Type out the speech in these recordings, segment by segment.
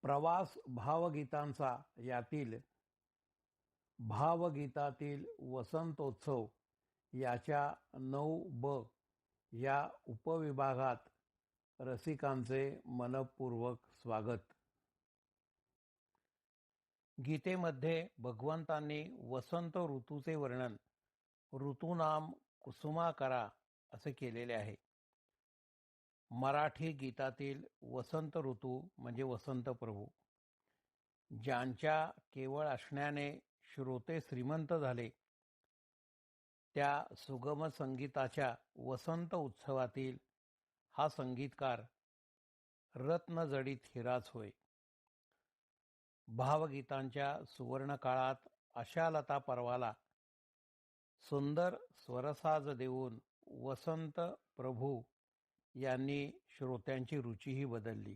प्रवास भावगीतांचा यातील भावगीतातील वसंतोत्सव याच्या 9ब या उपविभागात रसिकांचे मनपूर्वक स्वागत. गीतेमध्ये भगवंतांनी वसंत ऋतूचे वर्णन ऋतूनाम कुसुमाकरा असे केलेले आहे. मराठी गीतातील वसंत ऋतू म्हणजे वसंत प्रभू, ज्यांच्या केवळ असण्याने श्रोते श्रीमंत झाले, त्या सुगम संगीताच्या वसंत उत्सवातील हा संगीतकार रत्नजडित हिराच होय. भावगीतांच्या सुवर्ण काळात अशा लता पर्वाला सुंदर स्वरसाज देऊन वसंत प्रभू यांनी श्रोत्यांची रुचीही बदलली.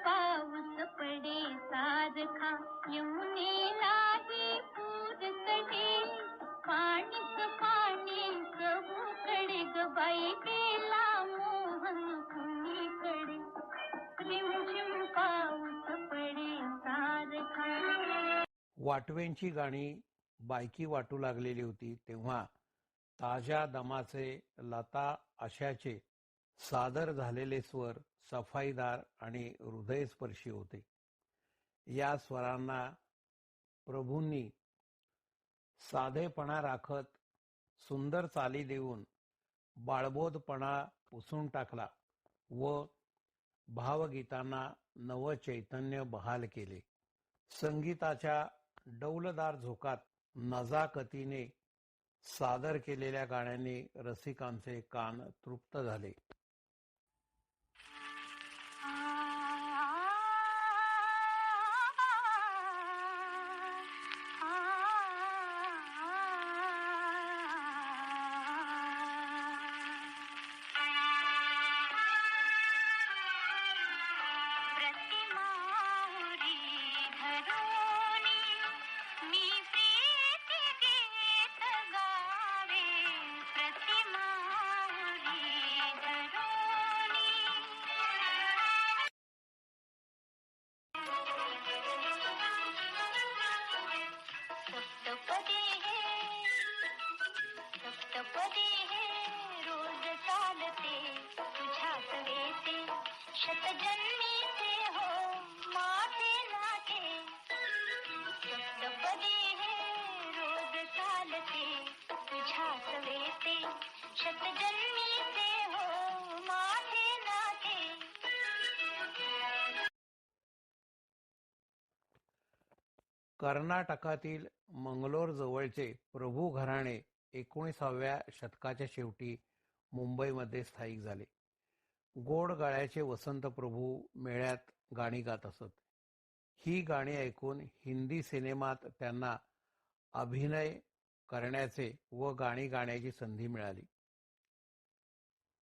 पाऊस पडे सारखा यमुनेलाही पूर चढे, पाणीच पाणीच उकडे ग बाई गेला मोहन कुणीकडे. रिमझिम पाऊस पडे सारखा. वाटवेंची गाणी बायकी वाटू लागलेली होती तेव्हा ताज्या दमाचे लता आशाचे सादर झालेले स्वर सफाईदार आणि हृदयस्पर्शी होते. या स्वरांना प्रभूंनी साधेपणा राखत सुंदर चाली देऊन बाळबोधपणा पुसून टाकला व भावगीतांना नवचैतन्य बहाल केले. संगीताच्या डौलदार झोकात नजाकतीने सादर केलेल्या गाण्यांनी रसिकांचे कान तृप्त झाले. सप्तपदी हे रोज चालते तुझ्याच वेते, शतजन्मीचे हो माझे नाते. सप्तपदी हे रोज चालते तुझ्याच वेते, शतजन्मीचे हो माझे नाते. कर्नाटकातील मंगलोर जवळचे प्रभू घराणे 19व्या शतकाच्या शेवटी मुंबईमध्ये स्थायिक झाले. गोड गळ्याचे वसंत प्रभू मेळ्यात गाणी गात असत. ही गाणी ऐकून हिंदी सिनेमात त्यांना अभिनय करण्याचे व गाणी गाण्याची संधी मिळाली.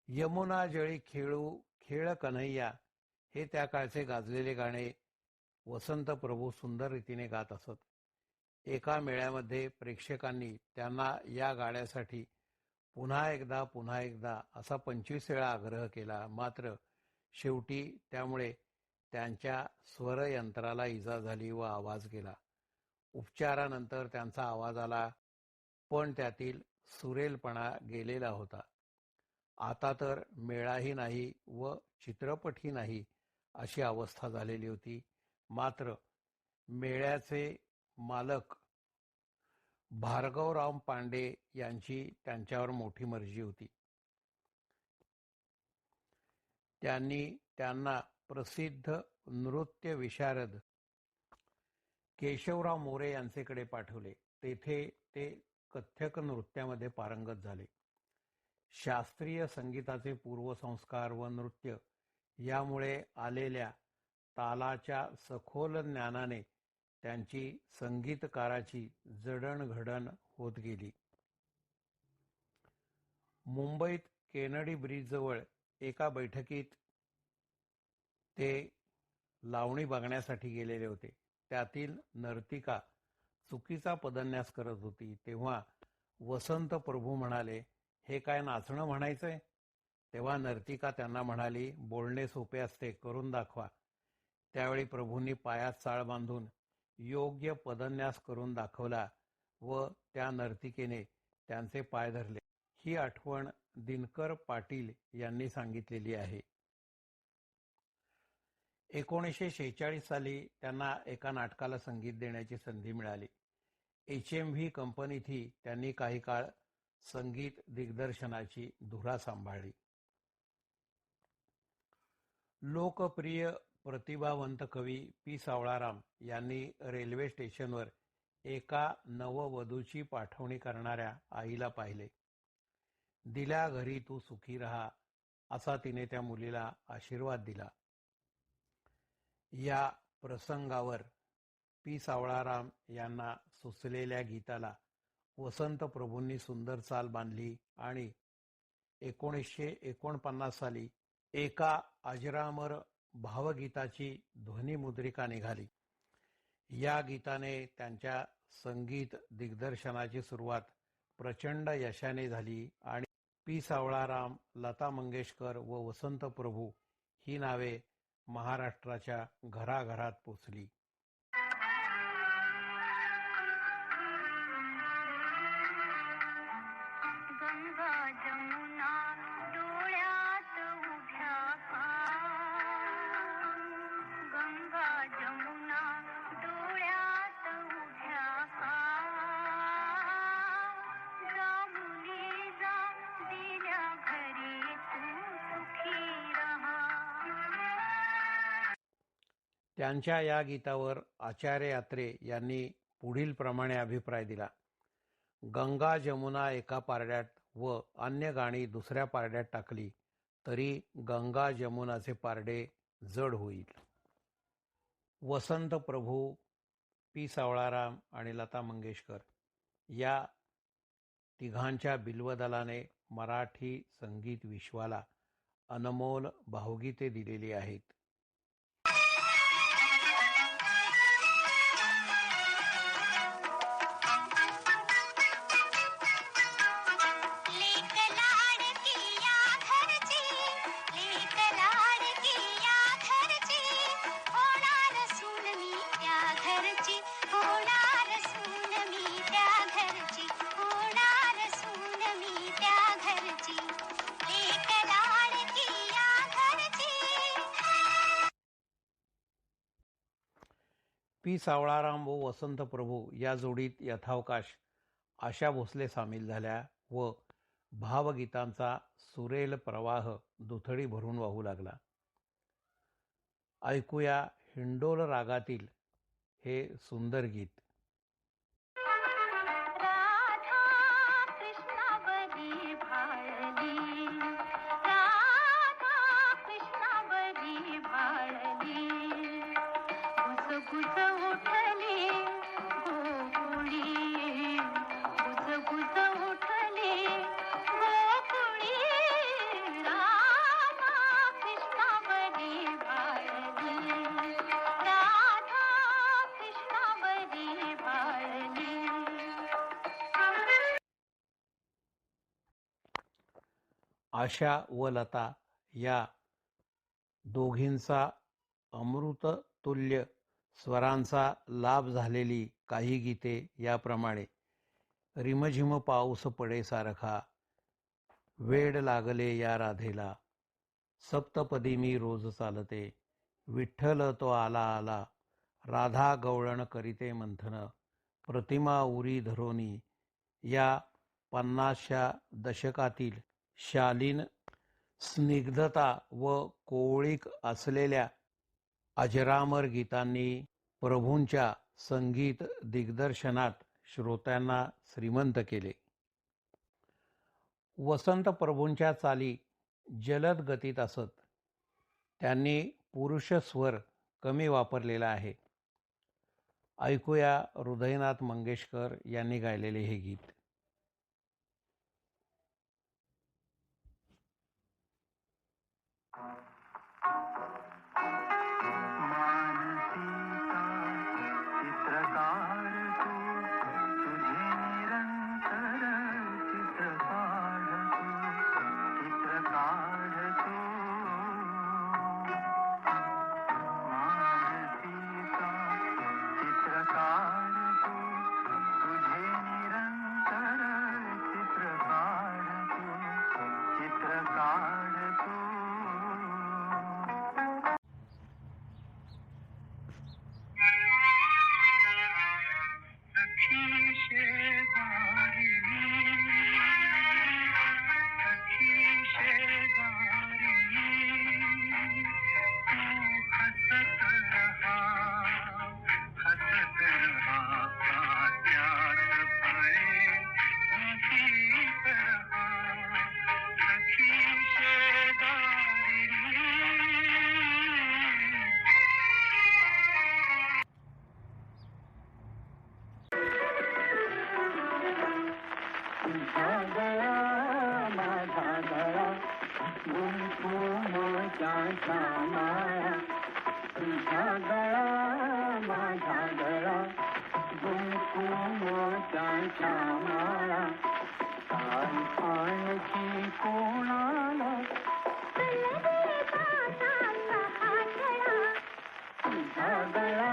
यमुना जळी खेळू खेळ कन्हैया हे त्या काळचे गाजलेले गाणे वसंत प्रभू सुंदर रीतीने गात असत. एका मेळ्यामध्ये प्रेक्षकांनी त्यांना या गाण्यासाठी पुन्हा एकदा असा 25 वेळा आग्रह केला. मात्र शेवटी त्यामुळे त्यांच्या स्वरयंत्राला इजा झाली व आवाज गेला. उपचारानंतर त्यांचा आवाज आला, पण त्यातील सुरेलपणा गेलेला होता. आता तर मेळाही नाही व चित्रपटही नाही अशी अवस्था झालेली होती. मात्र मेळ्याचे मालक भार्गवराव पांडे यांची त्यांच्यावर मोठी मर्जी होती. त्यांनी त्यांना प्रसिद्ध नृत्य विशारद केशवराव मोरे यांचेकडे पाठवले. तेथे ते कथ्थक नृत्यामध्ये पारंगत झाले. शास्त्रीय संगीताचे पूर्वसंस्कार व नृत्य यामुळे आलेल्या तालाच्या सखोल ज्ञानाने त्यांची संगीतकाराची जडणघडण होत गेली. मुंबईत केनडी ब्रिजजवळ एका बैठकीत ते लावणी बघण्यासाठी गेलेले होते. त्यातील नर्तिका चुकीचा पदन्यास करत होती तेव्हा वसंत प्रभू म्हणाले, हे काय नाचणं म्हणायचंय? तेव्हा नर्तिका त्यांना म्हणाली, बोलणे सोपे असते, करून दाखवा. त्यावेळी प्रभूंनी पायात चाळ बांधून योग्य पदन्यास करून दाखवला व त्या नर्तिकेने त्यांचे पाय धरले. ही आठवण दिनकर पाटील यांनी सांगितलेली आहे. 1946 साली त्यांना एका नाटकाला संगीत देण्याची संधी मिळाली. HMV कंपनीतही त्यांनी काही काळ संगीत दिग्दर्शनाची धुरा सांभाळली. लोकप्रिय प्रतिभावंत कवी पी. सावळाराम यांनी रेल्वे स्टेशनवर एका नववधूची पाठवणी करणाऱ्या आईला पाहिले. दिल्या घरी तू सुखी राहा असा तिने त्या मुलीला आशीर्वाद दिला. या प्रसंगावर पी. सावळाराम यांना सुचलेल्या गीताला वसंत प्रभूंनी सुंदर चाल बांधली आणि 1949 साली एका अजरामर भावगीताची ध्वनिमुद्रिका निघाली. या गीताने त्यांच्या संगीत दिग्दर्शनाची सुरुवात प्रचंड यशाने झाली आणि पी. सावळाराम, लता मंगेशकर व वसंत प्रभू ही नावे महाराष्ट्राच्या घराघरात पोचली. गंगा जमुना डोळ्यात उभ्या का, गंगा जमुना डोळ्यात उभ्या का, जा मुली जा दिल्या घरी तू सुखी रहा. त्यांच्या या गीतावर आचार्य यात्रे यांनी पुढील प्रमाणे अभिप्राय दिला. गंगा जमुना एका पारड्यात व अन्य गाणी दुसऱ्या पारड्यात टाकली तरी गंगा जमुनाचे पारडे जड होईल. वसंत प्रभू, पी. सावळाराम आणि लता मंगेशकर या तिघांच्या बिल्वदलाने मराठी संगीत विश्वाला अनमोल भावगीते दिलेली आहेत. लेक लाडकी या घरची, लेक लाडकी या घरची, होणार सून मी त्या घरची, होणार सून मी त्या घरची, होणार सून मी त्या घरची, लेक लाडकी या घरची. पी. सावळाराम व वसंत प्रभू या जोडीत यथावकाश आशा भोसले सामील झाल्या व भावगीतांचा सुरेल प्रवाह दुथडी भरून वाहू लागला. ऐकूया हिंडोल रागातील हे सुंदर गीत. राधा कृष्णावरी भाळली, राधा कृष्णावरी भाळली, गुजगुज उठली गोकुळी, गुजगुज उठली गोकुळी, राधा कृष्णावरी भाळली, राधा कृष्णावरी भाळली. आशा व लता या दोघींचा अमृततुल्य स्वरांचा लाभ झालेली काही गीते याप्रमाणे. रिमझिम पाऊस पडे सारखा, वेड लागले या राधेला, सप्तपदी मी रोज चालते, विठ्ठल तो आला आला, राधा गवळण करीते मंथन, प्रतिमा उरी धरोनी या 50च्या दशकातील शालीन स्निग्धता व कोवळीक असलेल्या अजरामर गीतांनी प्रभूंच्या संगीत दिग्दर्शनात श्रोत्यांना श्रीमंत केले. वसंत प्रभूंच्या चाली जलद गतीत असत. त्यांनी पुरुष स्वर कमी वापरलेला आहे. ऐकूया हृदयनाथ मंगेशकर यांनी गायलेले हे गीत. काढ तू तुझे निरंतर चित्र काढ तू सखी शेजारी तू हसत रहा त्यात फळे गीत रहा सखी शेजारी तुझा गळा माझा गळा गुंफुमोच्या माळा तुझा गळा माझा गळा गुंफुमोच्या माळा काय आणखी कोणाला तुझा गळा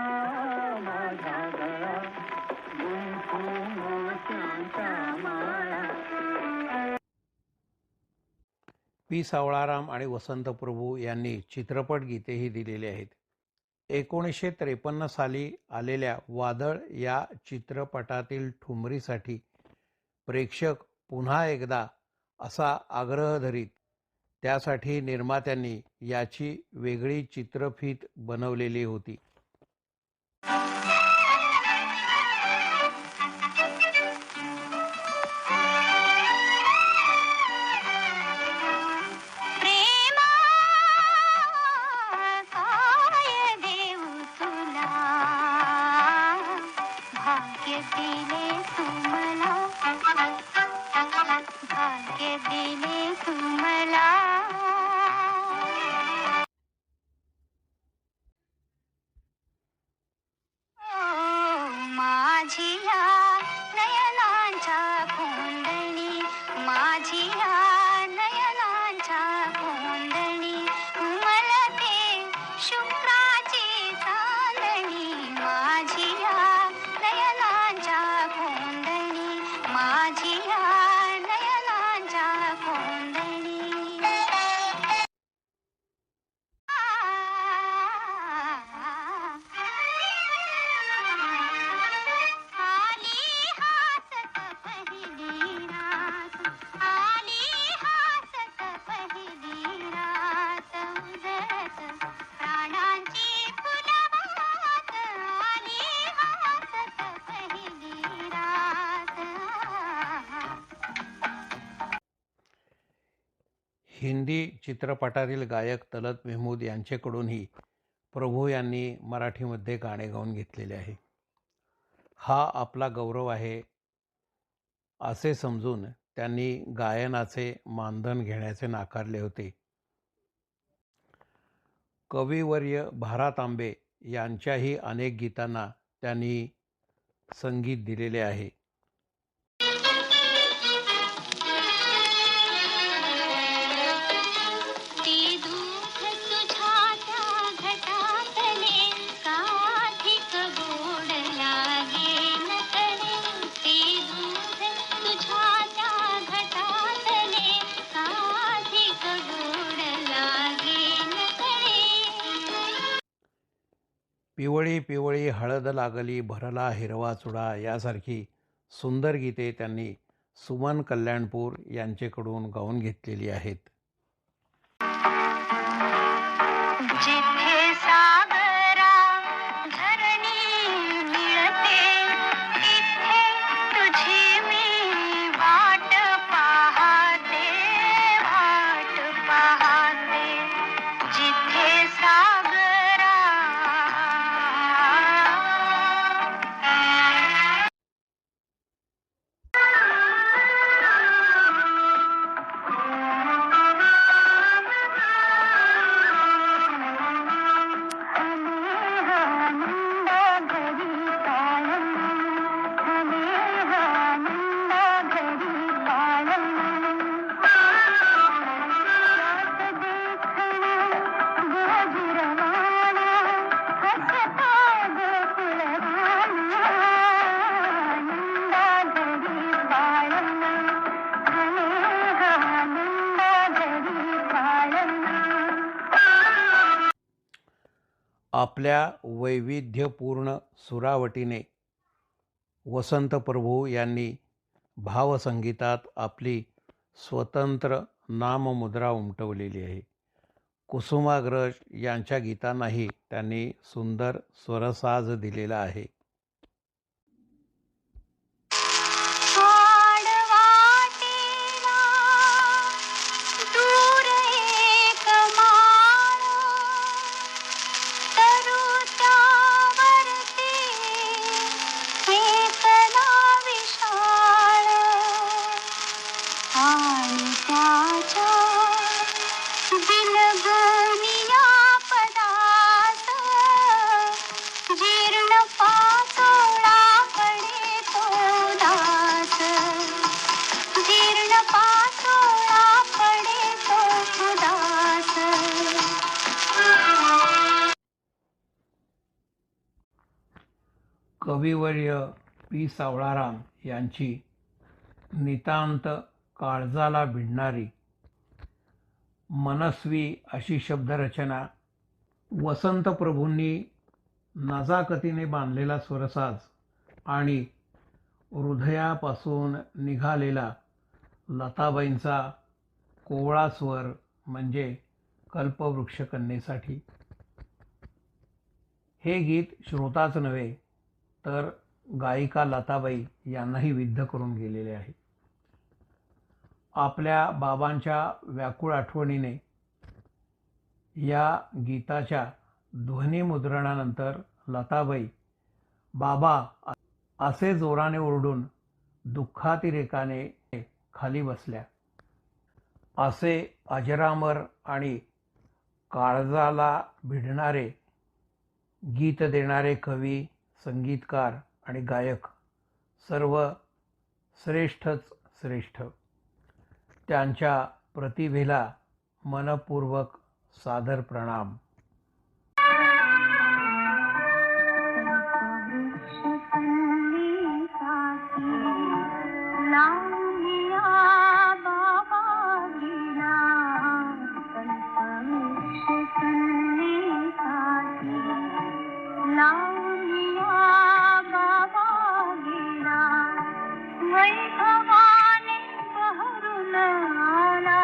माझा गळा गुंफुमोच्या माळा. पी सावळाराम आणि वसंत प्रभू यांनी चित्रपट गीतेही दिलेली आहेत. 1953 साली आलेल्या वादळ या चित्रपटातील ठुमरीसाठी प्रेक्षक पुन्हा एकदा असा आग्रह धरीत त्यासाठी निर्मात्यांनी याची वेगळी चित्रफीत बनवलेली होती. हिंदी चित्रपटातील गायक तलत मेहमूद यांच्याकडूनही प्रभू यांनी मराठीमध्ये गाणे गाऊन घेतलेले आहे. हा आपला गौरव आहे असे समजून त्यांनी गायनाचे मानधन घेण्याचे नाकारले होते. कविवर्य भा. तांबे यांच्याही अनेक गीतांना त्यांनी संगीत दिलेले आहे. पिवळी पिवळी हळद लागली भरला हिरवा चुडा यासारखी सुंदर गीते त्यांनी सुमन कल्याणपूर यांच्याकडून गाऊन घेतलेली आहेत. जिथे सागरा धरणी मिळते तिथे तुझी मी वाट पाहते जिथे सागरा आपल्या वैविध्यपूर्ण सुरावटीने वसंत प्रभू यांनी भावसंगीतात आपली स्वतंत्र नाममुद्रा उमटवलेली आहे. कुसुमाग्रज यांच्या गीतांनाही त्यांनी सुंदर स्वरसाज दिलेला आहे. वाटेला दूर एक माळ तरू त्यावरती चेतना विशाळ आणि त्याच्या बिलगुनिया पदात जीर्ण पातोळा पडे तो दास जीर्ण पातोळा पडे तो दास. कविवर्य पी सावळाराम यांची नितांत काळजाला भिडणारी मनस्वी अशी शब्दरचना, वसंत प्रभूंनी नजाकतीने बांधलेला स्वरसाज आणि हृदयापासून निघालेला लताबाईंचा कोवळा स्वर म्हणजे कल्पवृक्ष कन्येसाठी. हे गीत श्रोताच नव्हे तर गायिका लताबाई यांनाही विद्ध करून गेलेले आहे. आपल्या बाबांच्या व्याकुळ आठवणीने या गीताच्या ध्वनिमुद्रणानंतर लताबाई बाबा असे जोराने ओरडून दुःखातिरेकाने खाली बसल्या. असे अजरामर आणि काळजाला भिडणारे गीत देणारे कवी, संगीतकार आणि गायक सर्व श्रेष्ठच श्रेष्ठ. त्यांच्या प्रतिभेला मनपूर्वक सादर प्रणाम. वैभवाने बहरून आला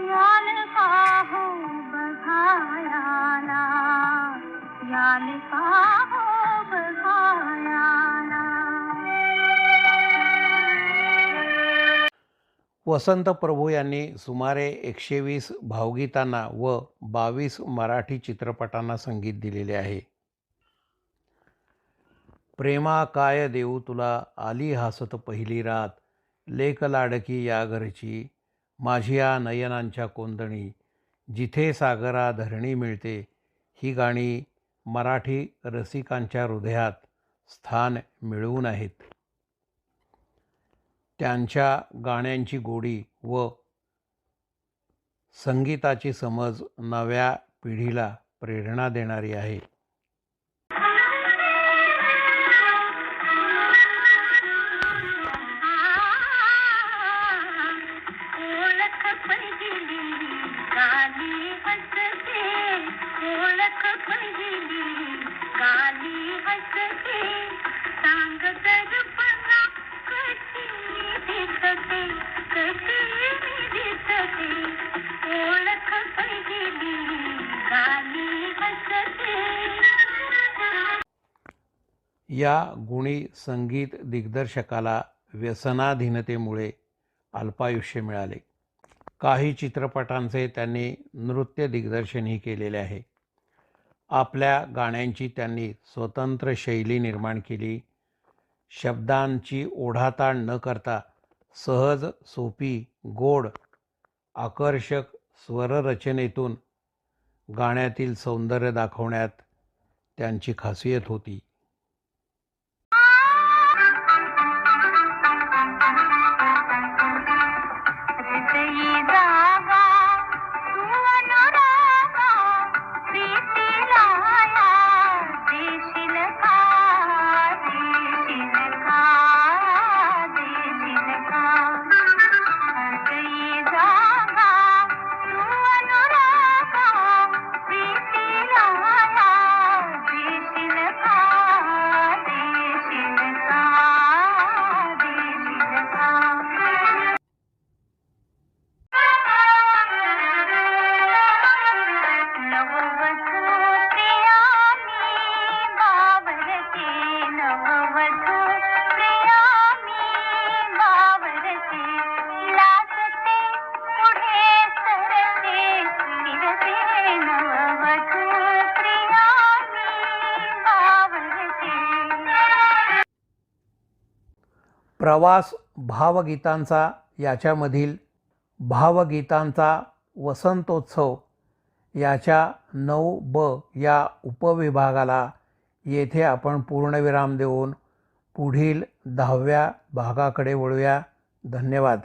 याल का हो बघायाला याल का हो बघायाला. वसंत प्रभू यांनी सुमारे 120 भावगीतांना व 22 मराठी चित्रपटांना संगीत दिलेले आहे. प्रेमा काय देऊ तुला, आली हासत पहिली रात, लेक लाडकी या घरची, माझ्या नयनांच्या कोंदणी, जिथे सागरा धरणी मिळते, ही गाणी मराठी रसिकांच्या हृदयात स्थान मिळवून आहेत. त्यांच्या गाण्यांची गोडी व संगीताची समज नव्या पिढीला प्रेरणा देणारी आहे. ओळख पहिली गाली हसते, ओळख पहिली गाली हसते, सांग दर्पणा कशी दिसते, कशी दिसते, ओळख पहिली गाली हसते. या गुणी संगीत दिग्दर्शकाला व्यसनाधीनतेमुळे अल्पायुष्य मिळाले. काही चित्रपटांचे त्यांनी नृत्य दिग्दर्शनही केलेले आहे. आपल्या गाण्यांची त्यांनी स्वतंत्र शैली निर्माण केली. शब्दांची ओढाताण न करता सहज, सोपी, गोड, आकर्षक स्वररचनेतून गाण्यातील सौंदर्य दाखवण्यात त्यांची खासियत होती. हृदयी जागा तू अनुरागा, प्रीतीला या देशील का, देशील का, देशील का. हृदयी जागा तू अनुरागा, प्रीतीला या प्रवास भावगीतांचा याच्यामधील भावगीतांचा वसंतोत्सव याच्या 9ब या उपविभागाला येथे आपण पूर्णविराम देऊन पुढील 10व्या भागाकडे वळूया. धन्यवाद.